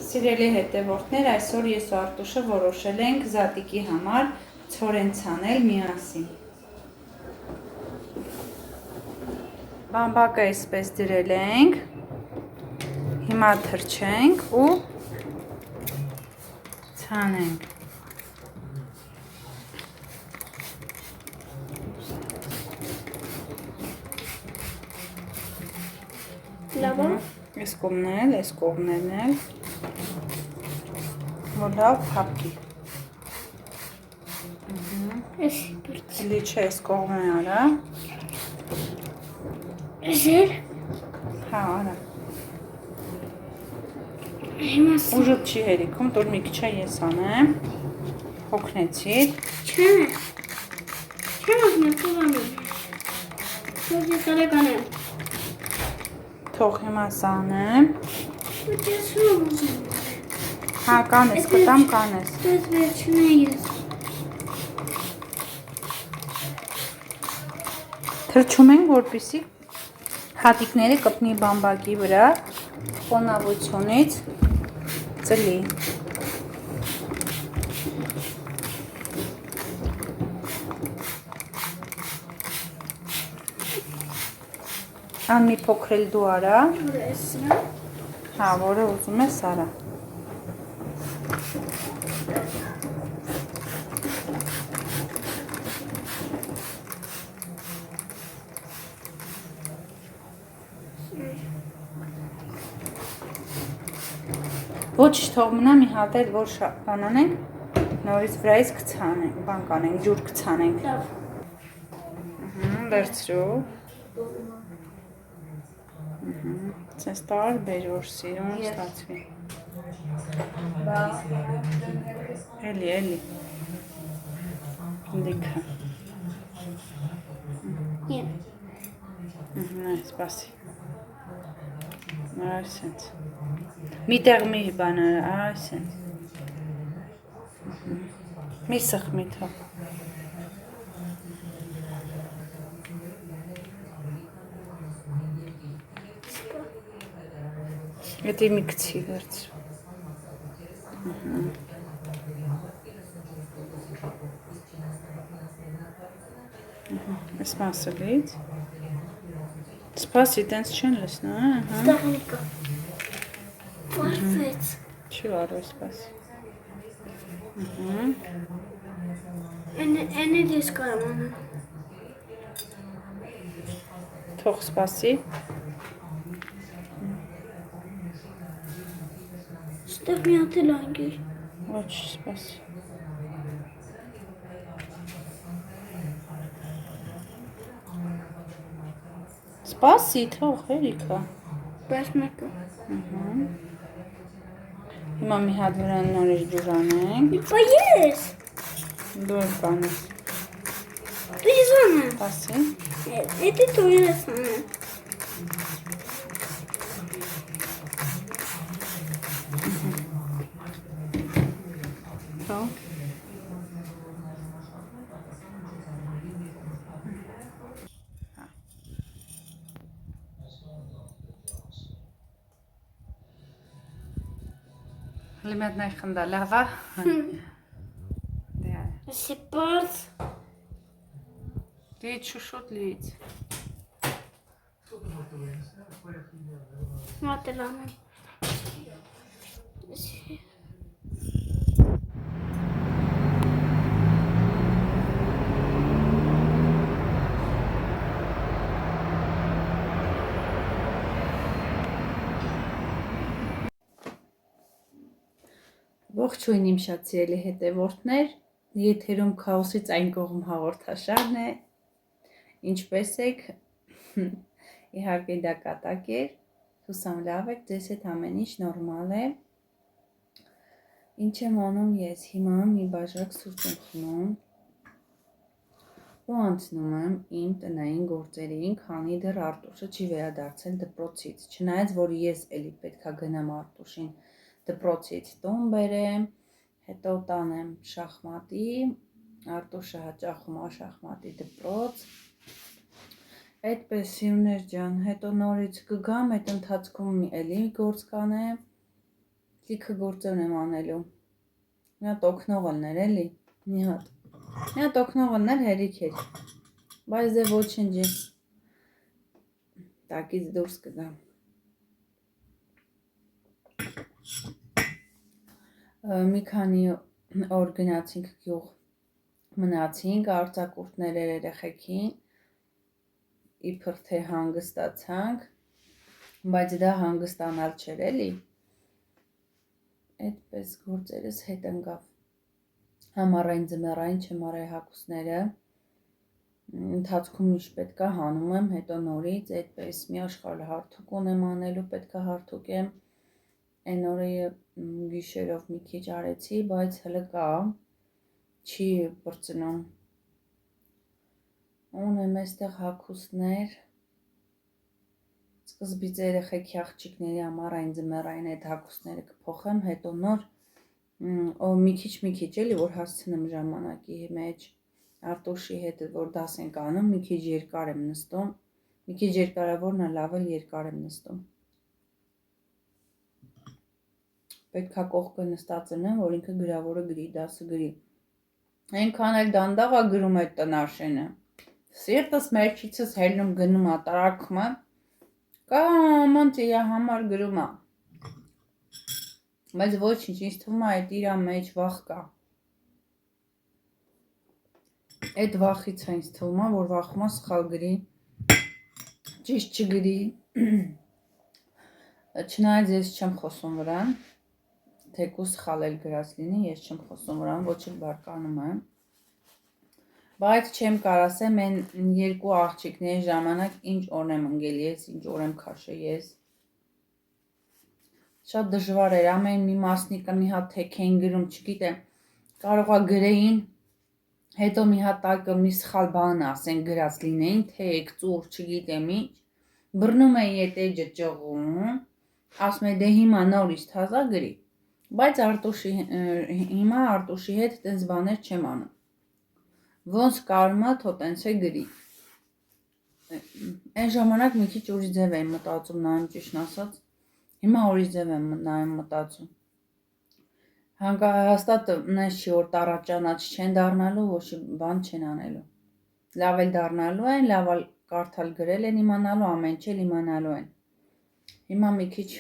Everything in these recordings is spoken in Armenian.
Սիրելի հետևորդներ, այսօր ես ու Արտուշը որոշել ենք Զատիկի համար ցորեն ցանել միասին։ Բամբակը այսպես դրել ենք, հիմա թրջենք ու ցանենք։ Լավ է։ Այս կողմներն էլ, որ լավ փափկի։ Էլի չէ, այս կողմն արա։ Էսեր։ Հա, արա։ Հիմա Ուժուտ չի հերիքում, տոր մի քիչ ես անեմ։ Հոգնեցիր։ Չեմ օգնել, կողանի։ Թող ես արեկ անեմ։ Թող հիմա սանեմ։ Բայց ես շում ուզում։ Հա, կանես, կտամ կանես։ Դες վերջին է ես։ Թրջում ենք, որպեսզի հատիկները կպնի բամբակի վրա, խոնավությունից ծլի։ Ան մի փոքրել դու արա։ Որը ես սրա։ Հա, որը ուզում ես արա։ Ոչ թող մնա մի հատ էլ որ բան անենք, նորից վրայից կցանենք, բան կանենք, ջուր կցանենք։ Լավ։ Վերցրու։ Ցես տար բեր որ սիրուն ստացվի։ Էլի։ Լիքը։ Սպասի։ Այսենց։ Միտեղ մի բան այսենց։ Մի սխմի թող։ Եթե մի կցի վերցրու։ Այս մասելից։ Սպասի, տենց չեն լսնա, Ստեղնիկը։ Վարվեց։ Չի վարվի, սպասի։ Են էլ ես կարամ անեմ։ Թող սպասի։ Ստեղ մի հատ էլ անգիր։ Ոչ, սպասի։ Սպասի, թող հերիքա։ Բայց մեկը։ Հիմա մի հատ վրան նորից ջուր անենք։ Իպա ես։ Դու էլ կանես։ Դու ես անեմ։ Սպասի։ Էդի թող ես անեմ։ Թող։ Հլի մետ նայ խնդա, լավ է։ Էսի պարդ։ Լիից շուշոտ լիից։ Մատ էլ անեմ։ Ողջույն իմ շատ սիրելի հետևորդներ, եթերում քաոսից այն կողմ հաղորդաշարն է, ինչպես եք, իհարկե դա կատակ էր, հուսամ լավ եք, ձեզ հետ ամեն ինչ նորմալ է, ինչ եմ անում ես, հիմա մի բաժակ սուրճ եմ խմում ու անցնում եմ իմ տնային գործերին, քանի դեռ Արտուշը չի վերադարձել դպրոցից, չնայած որ ես էլի պետքա գնամ Արտուշին դպրոցից տուն բերեմ, հետո տանեմ շախմատի, Արտուշը հաճախում է շախմատի դպրոց, այդպես Սիրուներ ջան, հետո նորից կգամ, այդ ընթացքում էլի գործ կանեմ, Լիքը գործեր եմ անելու։ Մի հատ օգնող ելներ էլի, մի հատ օգնող ելներ հերիք էր, բայց դե ոչինչ ես տակից դուրս կգամ։ Մի քանի օր գնացինք գյուղ, մնացինք, արձակուրդներ էր երեխեքին, իբր թե հանգստացանք, բայց դա հանգստանալ չէր էլի, այդպես գործերս հետ ընկավ, համառային ձմեռային չեմ արել հագուստները, ընթացքում ինչ պետքա հանում եմ, հետո նորից այդպես մի աշխարհ հարթուկ ունեմ անելու, պետքա հարթուկեմ, այն օրը գիշերով մի քիչ արեցի, բայց հələ կա, չի բրծնում, ունեմ այստեղ հագուստներ, սկզբից երեխեքի աղջիկների համար այն ձմեռային այդ հագուստները կփոխեմ, հետո նոր մի քիչ էլի որ հասցնեմ ժամանակի մեջ Արտուշի հետ որ դաս ենք անում, մի քիչ երկար եմ նստում, մի քիչ երկարավորն է լավ էլ երկար եմ նստում։ Պետքա կողքը նստած եմ, որ ինքը գրավորը գրի, դասը գրի։ Այնքան էլ դանդաղ է գրում այդ տնաշենը։ Սիրտս մեջիցս հելնում գնում է, տարակում է, կամ իր համար գրում է։ Բայց ոչինչ, ինձ թվում է այդ իր մեջ վախ կա։ Այդ վախից է ինձ թվում է, որ վախում է սխալ գրի, ճիշտ չգրի։ Չնայած ես չեմ խոսում վրան, թեկուզ սխալ էլ գրած լինի, ես չեմ խոսում վրան, ոչ էլ բարկանում եմ։ Բայց չեմ կարող ասեմ այն երկու աղջիկների ժամանակ ինչ օր եմ ընկել ես, ինչ օր եմ քաշել ես։ Շատ դժվար էր, ամեն մի մասնիկը մի հատ թեք էին գրում, չգիտեմ, կարող է գրեին, հետո մի հատ տակը մի սխալ բան ասեն գրած լինեին, թեք, ծուռ, չգիտեմ ինչ, բռնում էի այդ էջը ճղում, ասում էի դե հիմա նորից թազա գրի, բայց հիմա Արտուշի հետ տենց բաներ չեմ անում, ոնց կարում է, թո տենց է գրի, այն ժամանակ մի քիչ ուրիշ ձև եմ մտածում նայում ճիշտն ասած, հիմա ուրիշ ձև եմ նայում մտածում, հաստատ նես չի որ տառաճանաչ չեն դառնալու, ոչ բան չեն անելու, լավ էլ դառնալու են, լավ էլ կարդալ գրել են իմանալու, ամեն ինչ էլ իմանալու են, հիմա մի քիչ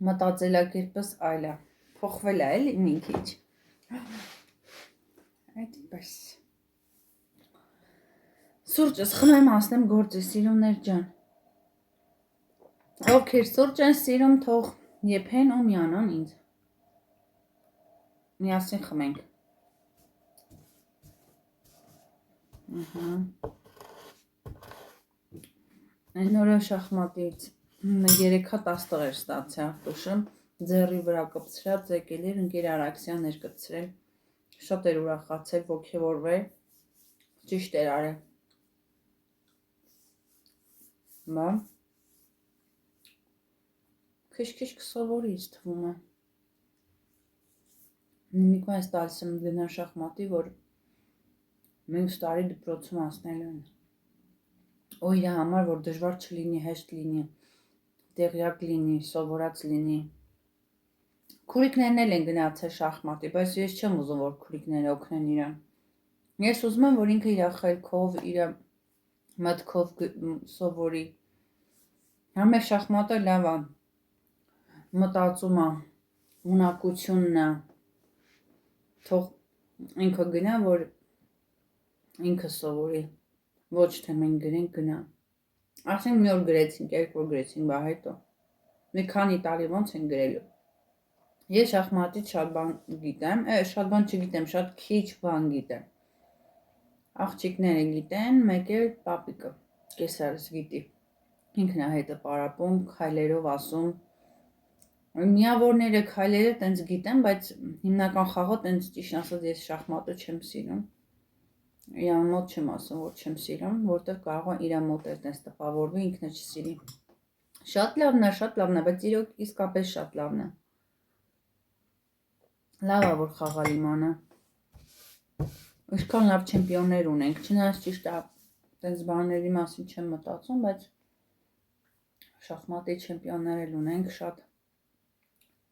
մտածելակերպս այլ է, փոխվել է էլի մի քիչ, այդպես, սուրճս խմեմ ասնեմ գործի սիրուններ ջան, ովքեր սուրճ են սիրում թող եփեն ու միանան ինձ, միասին խմենք, այն օրը շախմատից 3 հատ աստղեր ստացի Արտուշը, ձեռի վրա կպցրած եկել էր ընկեր Արաքսյանն էր կպցրել, շատ էր ուրախացել, ոգևորվել, ճիշտ էր արել, բա, քիչ կսովորի ինձ թվում է, նիմիկվա ես տալիս եմ գնա շախմատի, որ մյուս տարի դպրոցում անցնելու են, ու իր համար, որ դժվար չլինի, հեշտ լինի, տեղյակ լինի, սովորած լինի, քուրիկներն էլ են գնացել շախմատի, բայց ես չեմ ուզում, որ քուրիկները օգնեն իրան, ես ուզում եմ, որ ինքը իր խելքով, իր մտքով սովորի, համեր շախմատը լավ է, մտածում է, ունակությունն է, թող ինքը գնա, որ ինքը սովորի, ոչ թե մենք գրենք գնա, ասենք մի օր գրեցինք, երկու օր գրեցինք, բա հետո, մի քանի տարի ոնց են գրելու, ես շախմատից շատ բան գիտեմ, շատ բան չգիտեմ, շատ քիչ բան գիտեմ, աղջիկները գիտեն, մեկ էլ պապիկը, կեսարս գիտի, ինքն է հետը պարապում, քայլերով ասում, միավորները քայլերը տենց գիտեմ, բայց հիմնական խաղը տենց ճիշտ ասած ես շախմատը չեմ սիրում, իր մոտ չեմ ասում, որ չեմ սիրում, որտեղ կարող է իր մոտ էր տենց տպավորվի, ինքնը չսիրի, շատ լավն է, բայց իրոք իսկապես շատ լավն է, լավ է, որ խաղալ իմանա, ինչքան լավ չեմպիոններ ունենք, չնայած ճիշտ է, տենց բաների մասին չեմ մտածում, բայց շախմատի չեմպիոններ էլ ունենք շատ,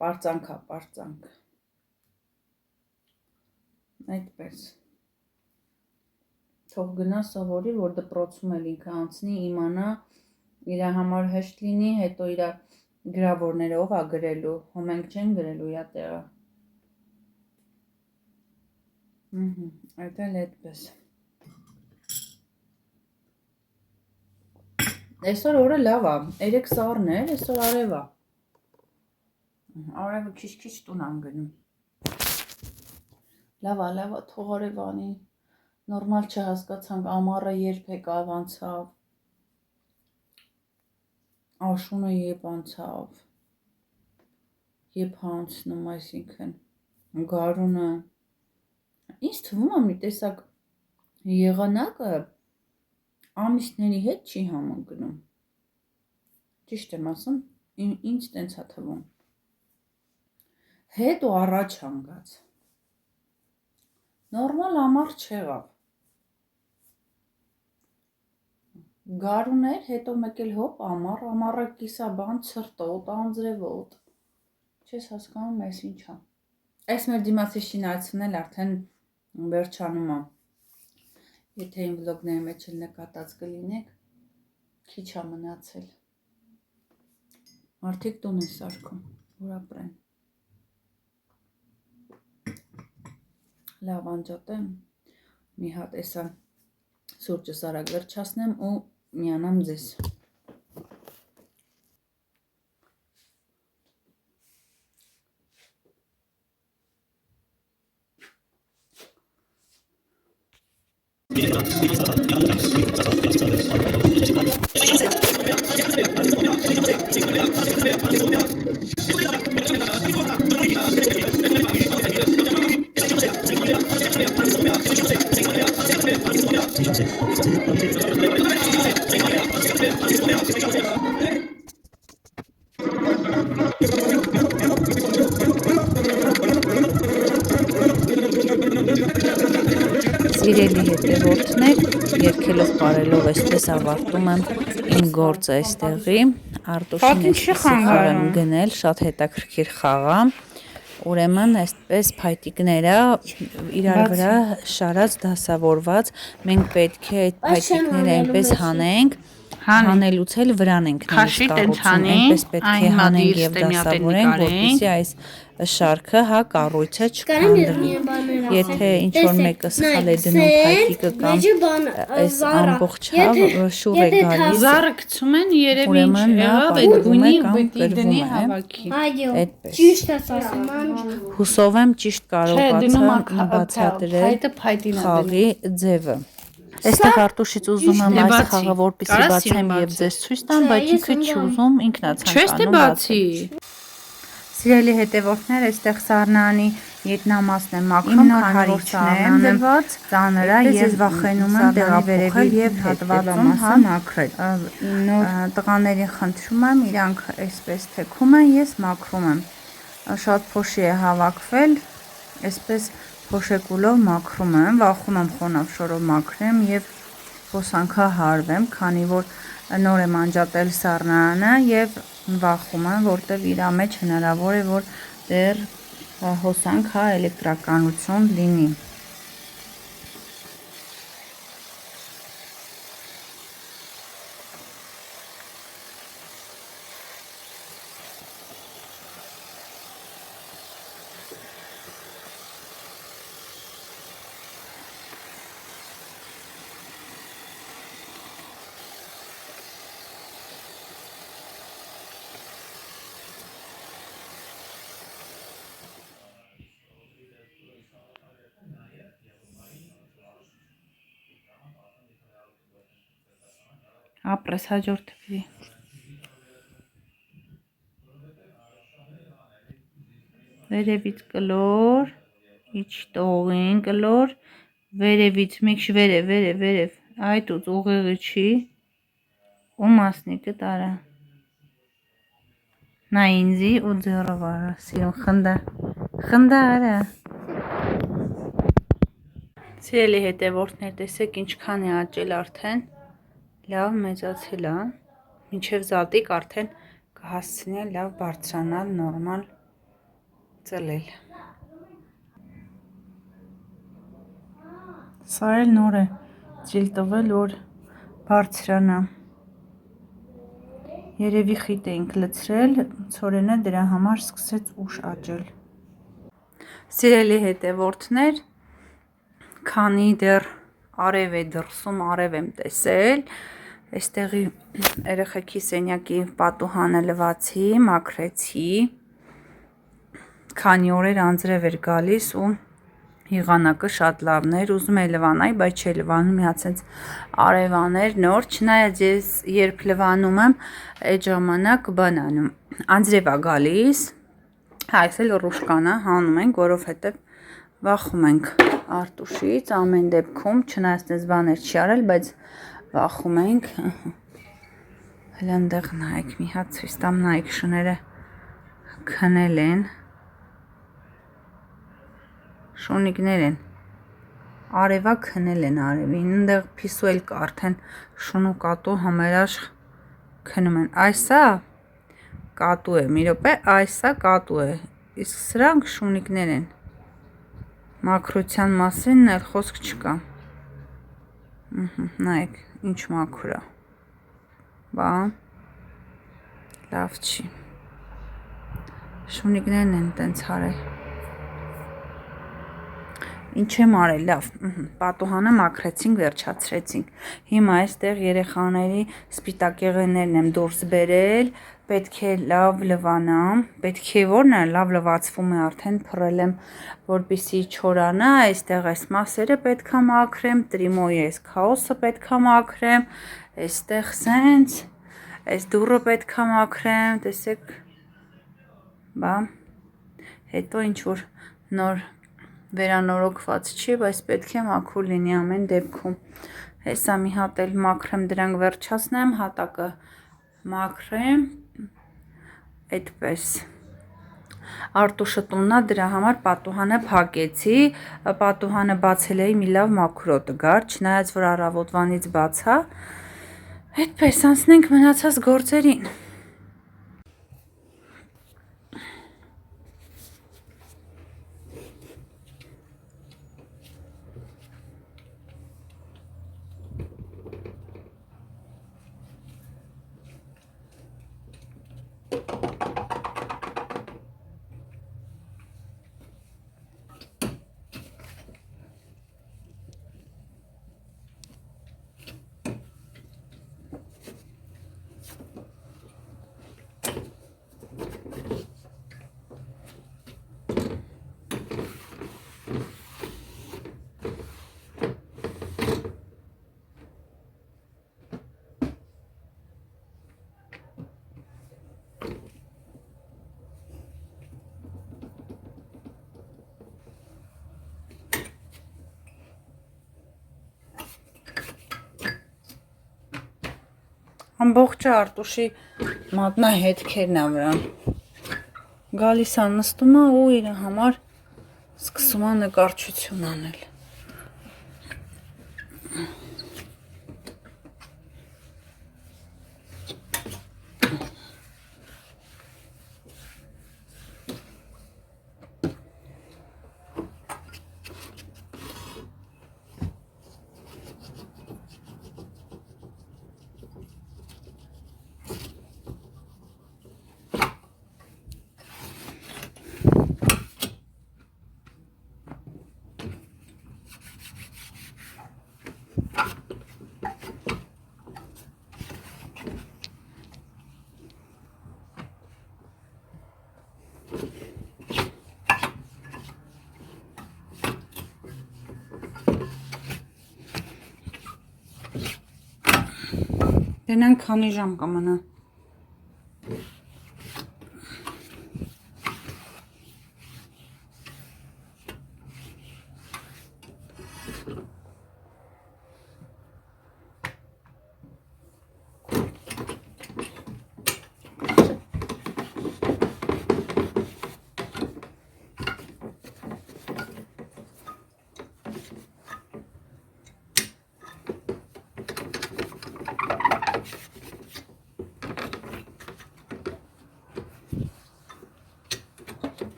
պարծանք։ Այդպես։ Թող գնա սովորի, որ դպրոցում էլ ինքը անցնի, իմանա, իր համար հեշտ լինի, հետո իր գրավորները ով է գրելու, հո մենք չեն գրելու իր տեղը։ Այդ էլ այդպես։ Այսօր օրը լավ է, 3 սառն է, այսօր արև է։ Արևը քիչ տուն եմ գնում։ Լավ է, թող արև անի։ Նորմալ չհասկացանք ամառը երբ եկավ անցավ։ Աշունը երբ անցավ։ Երբ անցնում, այսինքն գարունը։ Ինձ թվում է մի տեսակ եղանակը ամիսների հետ չի համընկնում։ Ճիշտ եմ ասում, ինձ տենց է թվում։ Հետ ու առաջ հանգած։ Նորմալ ամառ չեղավ։ Գարուն էր, հետո մեկ էլ հոպ ամառը կիսաբան ցրտոտ, անձրևոտ։ Չես հասկանում, այս ինչ է։ Այս մեր դիմացի շինարարությունն էլ արդեն վերջանում է։ Եթե իմ վլոգների մեջ էլ նկատած կլինեք, քիչ է մնացել։ Մարդիկ տուն են սարքում, որ ապրեն։ Լավ անջատեմ, մի հատ էսա սուրճս արագ վերջացնեմ ու միանամ ձեզ։ Սիրելի հետևորդներ, երգելով բարելով այսպես ավարտում եմ իմ գործը այստեղի, Արտոշին այսպես խաղ եմ գնել, շատ հետաքրքիր խաղ է, ուրեմն այսպես փայտիկները իրար վրա շարած դասավորված, մենք պետք է այդ փայտիկները այնպես հանենք, հանելուց էլ վրան ենք նույնիսկ կառուցում, այնպես պետք է հանենք և դասավորենք, որպեսզի այս շարքը կառույցը չքանդվի։ Եթե ինչ-որ մեկը սխալ է դնում փայտիկը կամ այս ամբողջ շուռ է գալիս, զառը գցում են երևի ինչ եղավ, այդ գույնի պիտի դնի հավաքի։ այդպես։ Հուսով եմ ճիշտ կարողացա բացատրել խաղի ձևը։ Այստեղ Արտուշից ուզում եմ այս խաղը որպեսզի բացեմ և ձեզ ցույց տամ, բայց ինքը չի ուզում, ինքն է ցանկանում բացել։ Սիրելի հետևորդներ, այստեղ սառնարանի ետնամասն եմ մաքրում, քանի որ սառնան եմ ծանր է և վախենում եմ տեղափոխել և հատվածում մաքրել։ Տղաներին խնդրում եմ, իրանք այսպես թեքում են, ես մաքրում եմ։ Շատ փոշի է հավաքվել, այսպես փոշեկուլով մաքրում եմ, վախում եմ խոնավ շորով մաքրեմ և հոսանքահարվեմ, քանի որ նոր եմ անջատել սառնարանը և վախում եմ, որտև իր մեջ հնարավոր է, որ դեռ հոսանք էլեկտրականություն լինի։ Ապրես հաջորդ թվի։ Վերևից կլոր, իջ տողին կլոր, վերևից միքշ վերև, այդ ուծ ուղեղի չի, ու մասնիկը տարա։ Նա ինձի ու ձեռը վարա, սիրում խնդա արա։ Սիրելի հետևորդներ, տեսեք ինչքան է աճել արդեն, լավ մեծացել է, մինչև զատիկ արդեն կհասցնի լավ բարձրանալ նորմալ ծլել։ Սա էլ նոր է ծիլ տվել, որ բարձրանա։ Երևի խիտ էինք լցրել, ցորենը դրա համար սկսեց ուշ աճել։ Սիրելի հետևորդներ, քանի դեռ արև է դրսում, արև եմ տեսել, այստեղի երեխեքի սենյակի պատուհանը լվացի, մաքրեցի, քանի օրեր անձրև էր գալիս ու եղանակը շատ լավն էր, ուզում էի լվանայի, բայց չէի լվանում, միած հենց արևան էր նոր, չնայած ես երբ լվանում եմ, այդ ժամանակ բանանում, անձրև է գալիս, այս էլ ռուշկանա հանում ենք, որովհետև վախում ենք Արտուշից, ամեն դեպքում, չնայած դες բաներ չի արել, բայց վախում ենք, հələ ընդեղ նայեք, մի հատ ցույց տամ, նայեք շները քնել են, շունիկներ են, արևա քնել են արևին, ընդեղ փիսու էլ կա արդեն շունու կատու համերաշխ քնում են, այսա կատու է, մի րոպե, այսա կատու է, իսկ սրանք շունիկներ են, մաքրության մասին էլ խոսք չկա, նայեք, ինչ մաքուր է, բա, լավ չի, շունիկներն են տենց հարել, ինչ եմ արել, լավ, պատուհանը մաքրեցինք, վերջացրեցինք, հիմա այստեղ երեխաների սպիտակ եղեներն եմ դուրս բերել, պետք է լավ լվանամ, պետք է որն է, լավ լվացվում է, արդեն փռել եմ, որպեսզի չորանա, այստեղ այս մասերը պետք է մաքրեմ, տրիմոյի այս քաոսը պետք է մաքրեմ, այստեղ սենց, այս դուռը պետք է մաքրեմ, տեսեք, բա, հետո ինչ որ նոր վերանորոգված չի, բայց պետք է մաքուր լինի ամեն դեպքում, հեսա մի հատ էլ մաքրեմ, դրանք վերջացնեմ, հատակը մաքրեմ, այդպես, Արտուշը տուննա, դրա համար պատուհանը փակեցի, պատուհանը բացել էի մի լավ մաքուր գար, չնայած որ առավոտվանից բացա, այդպես անցնենք մնացած գործերին։ Ամբողջը Արտուշի մատնահետքերն ա վրան, գալիս ա նստում ա ու իր համար սկսում ա նկարչություն անել։ Դենանք քանի ժամ կմնա։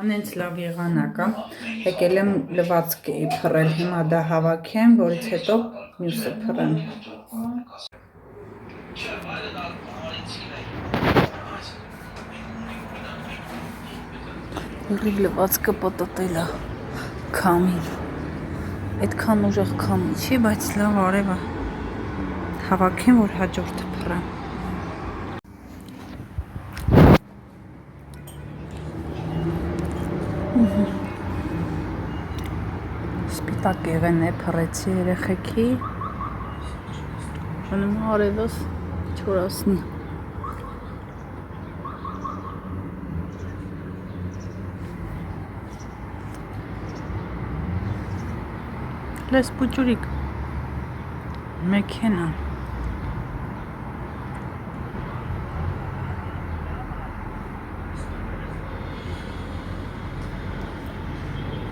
Անենց լավ եղանակա, եկել եմ լվացք էի փռել, հիմա դա հավաքեմ, որից հետո մյուսը փռեմ։ Լրիվ լվացքը պտտել է քամին, այդքան ուժեղ քամի չի, բայց լավ արևը հավաքեմ, որ հաջորդը փռեմ։ Սպիտակ եղեն է փռեցի երեխեքի, շնում արևս չորասնի։ Լես պուճուրիկ, մեքենան։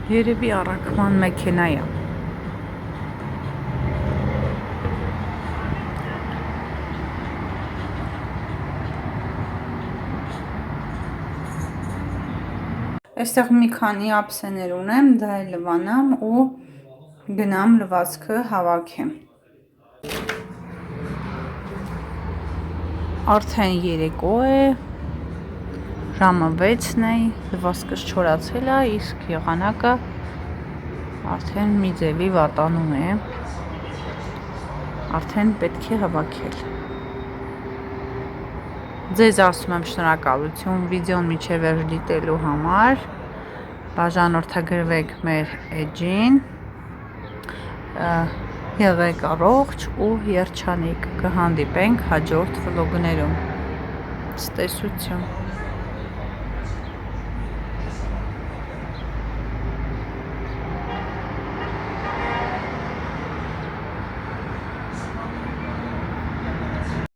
Երևի առաքման մեքենա է։ Այստեղ մի քանի ափսեներ ունեմ, դա է լվանամ ու գնամ լվացքը հավաքեմ։ Արդեն երեկո է, ժամը 6-ն է, լվացքս չորացել է, իսկ եղանակը արդեն մի ձևի վատանում է, արդեն պետք է հավաքել։ Ձեզ ասում եմ շնորհակալություն վիդեոն մինչև վերջ դիտելու համար, բաժանորդագրվեք մեր էջին, եղեք առողջ ու երջանիկ, կհանդիպենք հաջորդ վլոգներում։ Ցտեսություն։